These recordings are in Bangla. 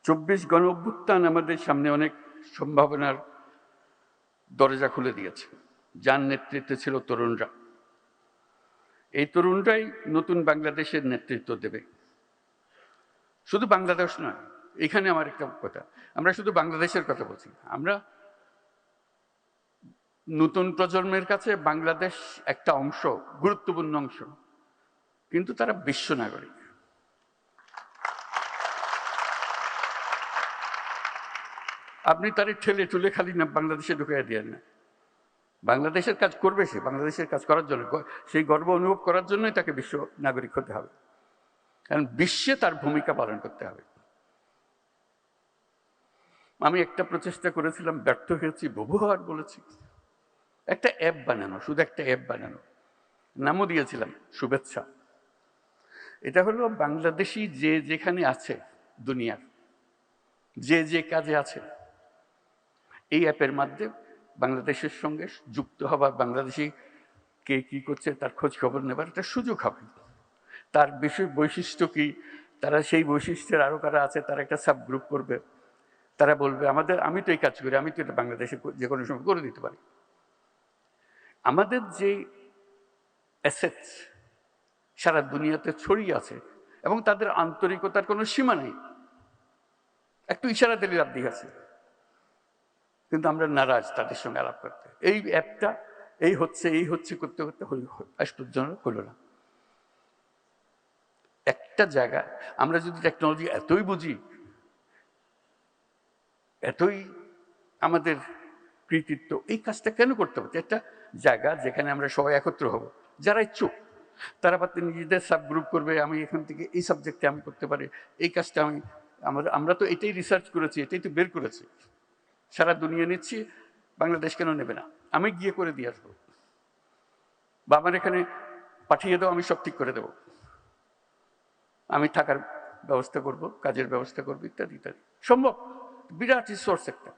২৪ গণ অভ্যুত্থান আমাদের সামনে অনেক সম্ভাবনার দরজা খুলে দিয়েছে, যার নেতৃত্বে ছিল তরুণরা। এই তরুণরাই নতুন বাংলাদেশের নেতৃত্ব দেবে। শুধু বাংলাদেশ নয়, এখানে আমার একটা কথা, আমরা শুধু বাংলাদেশের কথা বলছি। আমরা নতুন প্রজন্মের কাছে বাংলাদেশ একটা অংশ, গুরুত্বপূর্ণ অংশ, কিন্তু তারা বিশ্ব নাগরিক। আপনি তারে ঠেলে ঠুলে খালি না বাংলাদেশে ঢুকাইয়া দিয়ে না, বাংলাদেশের কাজ করবে সে, বাংলাদেশের কাজ করার জন্য, সেই গর্ব অনুভব করার জন্যই তাকে বিশ্ব নাগরিক হতে হবে, কারণ বিশ্বে তার ভূমিকা পালন করতে হবে। আমি একটা প্রচেষ্টা করেছিলাম, ব্যর্থ হয়েছি, বহুবার বলেছি, একটা অ্যাপ বানানো, শুধু একটা অ্যাপ বানানো, নামও দিয়েছিলাম শুভেচ্ছা। এটা হলো বাংলাদেশি যে যেখানে আছে দুনিয়ার, যে যে কাজে আছে, এই অ্যাপের মাধ্যমে বাংলাদেশের সঙ্গে যুক্ত হবার, বাংলাদেশি কে কি করছে তার খোঁজ খবর নেবার একটা সুযোগ হবে। তার বিষয় বৈশিষ্ট্য কি, তারা সেই বৈশিষ্ট্যের আরো কারা আছে তারা একটা সাব গ্রুপ করবে, তারা বলবে আমি তো এই কাজ করি, আমি তো এটা বাংলাদেশে যে কোনো সময় করে দিতে পারি। আমাদের যে অ্যাসেটস সারা দুনিয়াতে ছড়িয়ে আছে এবং তাদের আন্তরিকতার কোনো সীমা নেই, একটু ইশারা দিলে লাভ দিয়ে আছে, কিন্তু আমরা নারাজ তাদের সঙ্গে আলাপ করতে। এই অ্যাপটা এই হচ্ছে করতে করতে আশ্চর্যজনক হলো না। একটা জায়গা আমরা যদি টেকনোলজি এতই বুঝি, এতই আমাদের কৃতিত্ব, এই কাজটা কেন করতে হবে? একটা জায়গা যেখানে আমরা সবাই একত্র হব, যারা ইচ্ছুক তারা পাতে নিজেদের সাব গ্রুপ করবে, আমি এখান থেকে এই সাবজেক্টে আমি করতে পারি, এই কাজটা আমরা তো এটাই রিসার্চ করেছি, এটাই তো বের করেছি, সারা দুনিয়া নিচ্ছি, বাংলাদেশ কেন নেবে না? আমি গিয়ে করে দিয়ে আসবো, বা আমার এখানে পাঠিয়ে দাও, আমি সব ঠিক করে দেবো, আমি থাকার ব্যবস্থা করব, কাজের ব্যবস্থা করবো, ইত্যাদি ইত্যাদি। সম্ভব, বিরাট রিসোর্স একটা।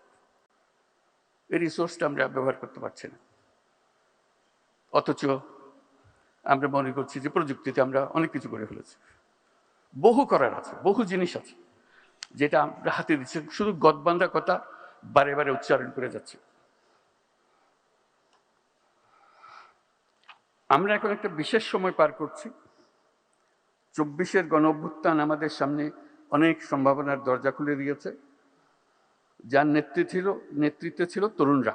এই রিসোর্সটা আমরা ব্যবহার করতে পারছি না, অথচ আমরা মনে করছি যে প্রযুক্তিতে আমরা অনেক কিছু করে ফেলেছি। বহু করার আছে, বহু জিনিস আছে যেটা আমরা হাতে দিচ্ছি, শুধু গদবান্ধা কথা বারে বারে উচ্চারণ করে যাচ্ছে। আমরা এখন একটা বিশেষ সময় পার করছি। 24-এর গণ অভ্যুত্থান আমাদের সামনে অনেক সম্ভাবনার দরজা খুলে দিয়েছে, যার নেতৃত্বে ছিল তরুণরা।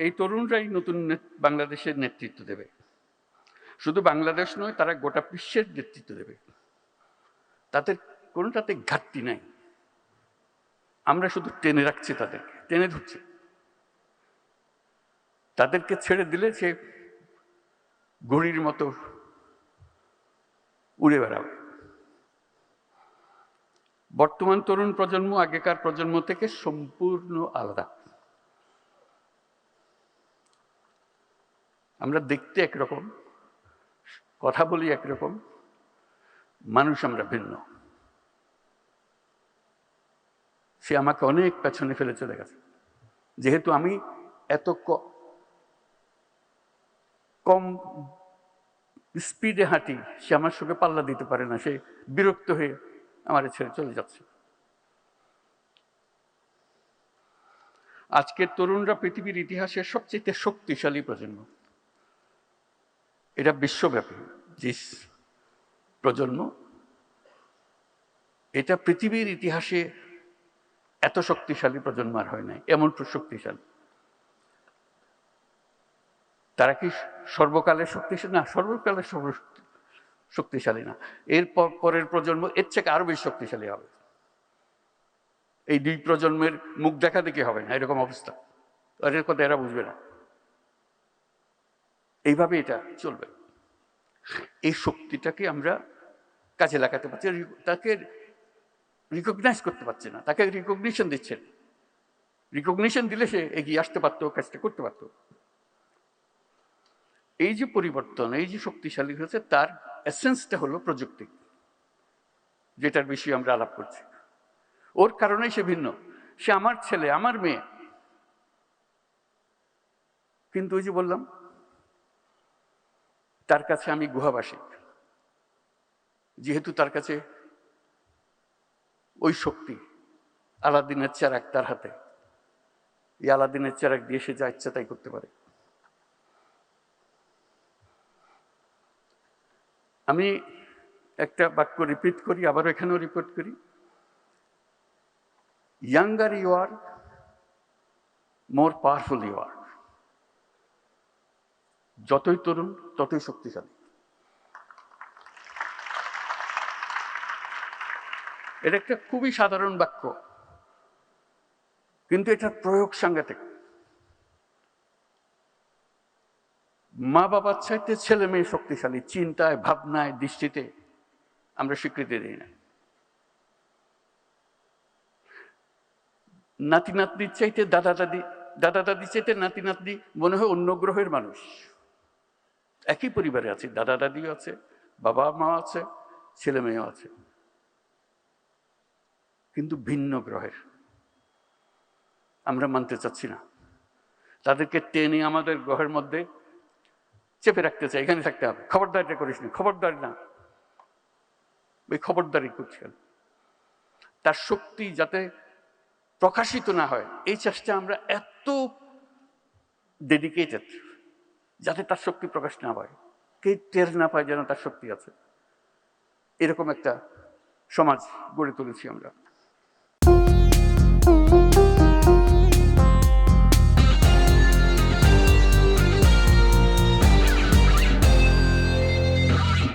এই তরুণরাই নতুন বাংলাদেশের নেতৃত্ব দেবে। শুধু বাংলাদেশ নয়, তারা গোটা বিশ্বের নেতৃত্ব দেবে। তাদের কোনোটাতে ঘাটতি নাই, আমরা শুধু টেনে রাখছি, তাদেরকে টেনে ধরছি। তাদেরকে ছেড়ে দিলে সে ঘড়ির মতো উড়ে বেড়াবে। বর্তমান তরুণ প্রজন্ম আগেকার প্রজন্ম থেকে সম্পূর্ণ আলাদা। আমরা দেখতে একরকম, কথা বলি একরকম, মানুষ আমরা ভিন্ন। সে আমাকে অনেক পেছনে ফেলে চলে গেছে, যেহেতু আমি এত কম স্পিডে হাঁটি, সে আমার সঙ্গে পাল্লা দিতে পারে না, সে বিরক্ত হয়ে আমার ছেড়ে চলে যাচ্ছে। আজকের তরুণরা পৃথিবীর ইতিহাসের সবচেয়ে শক্তিশালী প্রজন্ম। এটা বিশ্বব্যাপী যে প্রজন্ম, এটা পৃথিবীর ইতিহাসে এত শক্তিশালী প্রজন্ম আর হয় নাই, এমন শক্তিশালী। তারা কি সর্বকালের শক্তিশালী? না, সর্বকালের শক্তিশালী না। এর পরের প্রজন্ম এর থেকে আরো বেশি শক্তিশালী হবে। এই দুই প্রজন্মের মুখ দেখা দেখি হবে না, এরকম অবস্থা। এর কথা এরা বুঝবে না, এইভাবে এটা চলবে। এই শক্তিটাকে আমরা কাজে লাগাতে পারছি, তাকে রিকগনাইজ করতে পারছে না, তাকে রিকগনিশন দিচ্ছেন। রিকগনিশন দিলে সে এগিয়ে আসতে পারতো, কাজটা করতে পারতো। এই যে পরিবর্তন, এই যে শক্তিশালী হয়েছে, তার এসেন্সটা হলো প্রযুক্তি, যেটার বিষয়ে আমরা আলাপ করছি। ওর কারণেই সে ভিন্ন। সে আমার ছেলে, আমার মেয়ে, কিন্তু ওই যে বললাম, তার কাছে আমি গুহাবাসী। যেহেতু তার কাছে ওই শক্তি আলাদিনের চেরাক তার হাতে, এই আলাদিনের চেরাক দিয়ে সে যা ইচ্ছা তাই করতে পারে। আমি একটা বাক্য রিপিট করি, আবার এখানেও রিপিট করি, younger you are, more powerful you are. যতই তরুণ ততই শক্তিশালী। এটা একটা খুবই সাধারণ বাক্য, কিন্তু এটার প্রয়োগ সাংঘাতিক। মা বাবার চাইতে ছেলে মেয়ে শক্তিশালী, চিন্তায়, ভাবনায়, দৃষ্টিতে আমরা স্বীকৃতি দিই না। নাতি নাতনির চাইতে দাদা দাদি, দাদা দাদির চাইতে নাতি নাতনি মনে হয় অন্য গ্রহের মানুষ। একই পরিবারে আছে, দাদা দাদিও আছে, বাবা মা আছে, ছেলে মেয়েও আছে, কিন্তু ভিন্ন গ্রহের। আমরা মানতে চাচ্ছি না, তাদেরকে টেনে আমাদের গ্রহের মধ্যে চেপে রাখতে চাই, এখানে থাকতে হবে, খবরদারিটা করিস না, খবরদারি না, ওই খবরদারি করছেন। তার শক্তি যাতে প্রকাশিত না হয়, এই চেষ্টা আমরা এত ডেডিকেটেড, যাতে তার শক্তি প্রকাশ না পায়, কে টের না পায় যেন তার শক্তি আছে। এরকম একটা সমাজ গড়ে তুলেছি আমরা।